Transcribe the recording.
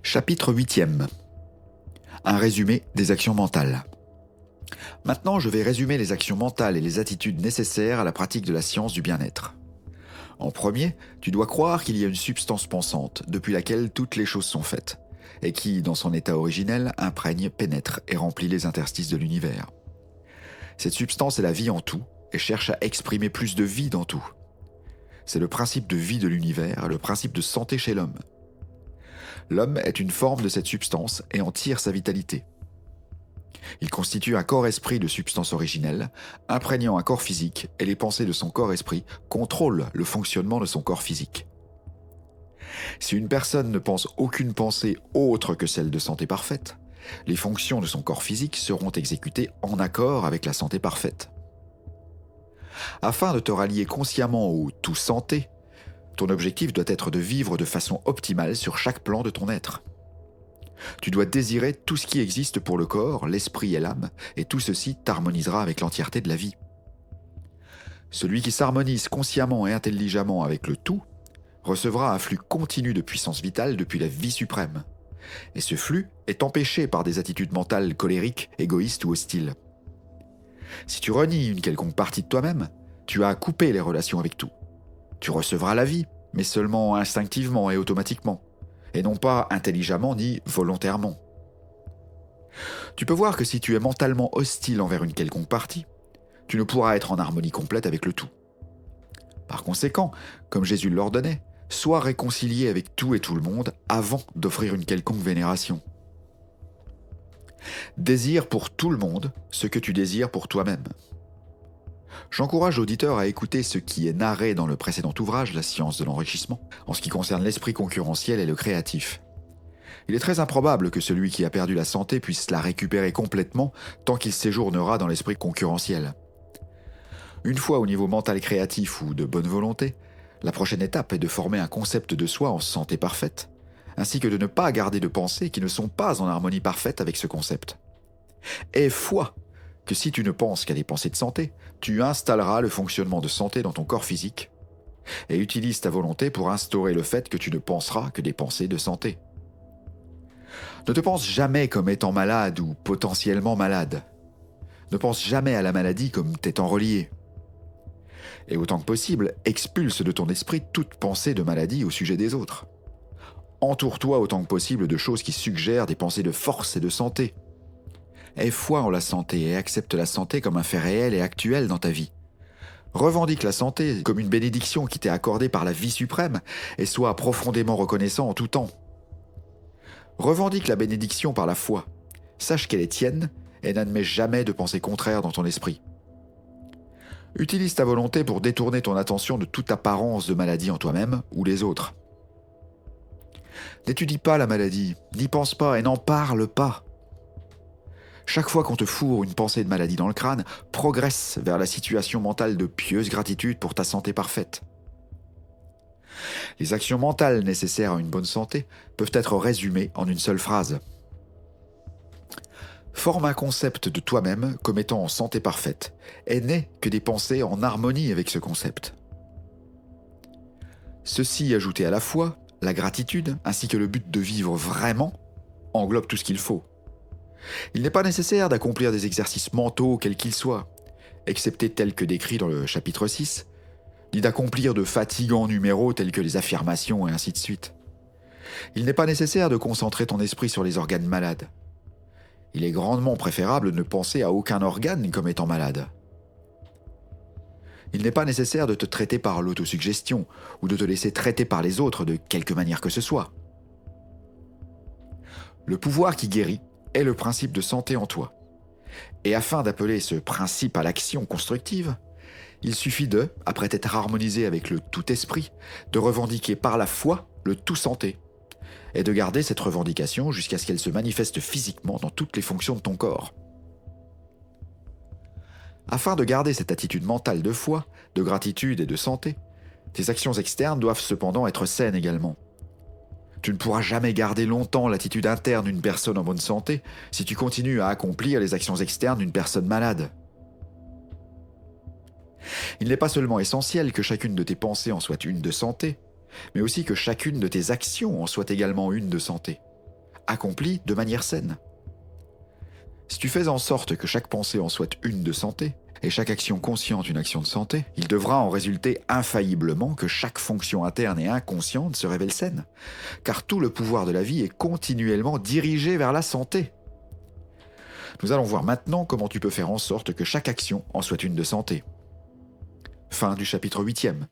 Chapitre 8e. Un résumé des actions mentales. Maintenant, je vais résumer les actions mentales et les attitudes nécessaires à la pratique de la science du bien-être. En premier, tu dois croire qu'il y a une substance pensante depuis laquelle toutes les choses sont faites, et qui, dans son état originel, imprègne, pénètre et remplit les interstices de l'univers. Cette substance est la vie en tout, et cherche à exprimer plus de vie dans tout. C'est le principe de vie de l'univers, le principe de santé chez l'homme. L'homme est une forme de cette substance et en tire sa vitalité. Il constitue un corps-esprit de substance originelle, imprégnant un corps physique, et les pensées de son corps-esprit contrôlent le fonctionnement de son corps physique. Si une personne ne pense aucune pensée autre que celle de santé parfaite, les fonctions de son corps physique seront exécutées en accord avec la santé parfaite. Afin de te rallier consciemment au tout santé, ton objectif doit être de vivre de façon optimale sur chaque plan de ton être. Tu dois désirer tout ce qui existe pour le corps, l'esprit et l'âme, et tout ceci t'harmonisera avec l'entièreté de la vie. Celui qui s'harmonise consciemment et intelligemment avec le tout recevra un flux continu de puissance vitale depuis la vie suprême. Et ce flux est empêché par des attitudes mentales colériques, égoïstes ou hostiles. Si tu renies une quelconque partie de toi-même, tu as coupé les relations avec tout. Tu recevras la vie, mais seulement instinctivement et automatiquement, et non pas intelligemment ni volontairement. Tu peux voir que si tu es mentalement hostile envers une quelconque partie, tu ne pourras être en harmonie complète avec le tout. Par conséquent, comme Jésus l'ordonnait, sois réconcilié avec tout et tout le monde avant d'offrir une quelconque vénération. Désire pour tout le monde ce que tu désires pour toi-même. J'encourage l'auditeur à écouter ce qui est narré dans le précédent ouvrage, La science de l'enrichissement, en ce qui concerne l'esprit concurrentiel et le créatif. Il est très improbable que celui qui a perdu la santé puisse la récupérer complètement tant qu'il séjournera dans l'esprit concurrentiel. Une fois au niveau mental créatif ou de bonne volonté, la prochaine étape est de former un concept de soi en santé parfaite, ainsi que de ne pas garder de pensées qui ne sont pas en harmonie parfaite avec ce concept. Aie foi que si tu ne penses qu'à des pensées de santé, tu installeras le fonctionnement de santé dans ton corps physique et utilise ta volonté pour instaurer le fait que tu ne penseras que des pensées de santé. Ne te pense jamais comme étant malade ou potentiellement malade. Ne pense jamais à la maladie comme t'étant relié. Et autant que possible, expulse de ton esprit toute pensée de maladie au sujet des autres. Entoure-toi autant que possible de choses qui suggèrent des pensées de force et de santé. Aie foi en la santé et accepte la santé comme un fait réel et actuel dans ta vie. Revendique la santé comme une bénédiction qui t'est accordée par la vie suprême et sois profondément reconnaissant en tout temps. Revendique la bénédiction par la foi. Sache qu'elle est tienne et n'admets jamais de pensée contraire dans ton esprit. Utilise ta volonté pour détourner ton attention de toute apparence de maladie en toi-même ou les autres. N'étudie pas la maladie, n'y pense pas et n'en parle pas. Chaque fois qu'on te fourre une pensée de maladie dans le crâne, progresse vers la situation mentale de pieuse gratitude pour ta santé parfaite. Les actions mentales nécessaires à une bonne santé peuvent être résumées en une seule phrase. Forme un concept de toi-même comme étant en santé parfaite et n'est que des pensées en harmonie avec ce concept. Ceci ajouté à la foi, la gratitude ainsi que le but de vivre vraiment englobe tout ce qu'il faut. Il n'est pas nécessaire d'accomplir des exercices mentaux quels qu'ils soient, excepté tels que décrits dans le chapitre 6, ni d'accomplir de fatigants numéros tels que les affirmations et ainsi de suite. Il n'est pas nécessaire de concentrer ton esprit sur les organes malades. Il est grandement préférable de ne penser à aucun organe comme étant malade. Il n'est pas nécessaire de te traiter par l'autosuggestion ou de te laisser traiter par les autres de quelque manière que ce soit. Le pouvoir qui guérit est le principe de santé en toi. Et afin d'appeler ce principe à l'action constructive, il suffit de, après t'être harmonisé avec le tout-esprit, de revendiquer par la foi le tout-santé, et de garder cette revendication jusqu'à ce qu'elle se manifeste physiquement dans toutes les fonctions de ton corps. Afin de garder cette attitude mentale de foi, de gratitude et de santé, tes actions externes doivent cependant être saines également. Tu ne pourras jamais garder longtemps l'attitude interne d'une personne en bonne santé si tu continues à accomplir les actions externes d'une personne malade. Il n'est pas seulement essentiel que chacune de tes pensées en soit une de santé, mais aussi que chacune de tes actions en soit également une de santé. accomplie de manière saine. Si tu fais en sorte que chaque pensée en soit une de santé, et chaque action consciente une action de santé, il devra en résulter infailliblement que chaque fonction interne et inconsciente se révèle saine, car tout le pouvoir de la vie est continuellement dirigé vers la santé. Nous allons voir maintenant comment tu peux faire en sorte que chaque action en soit une de santé. Fin du chapitre 8e.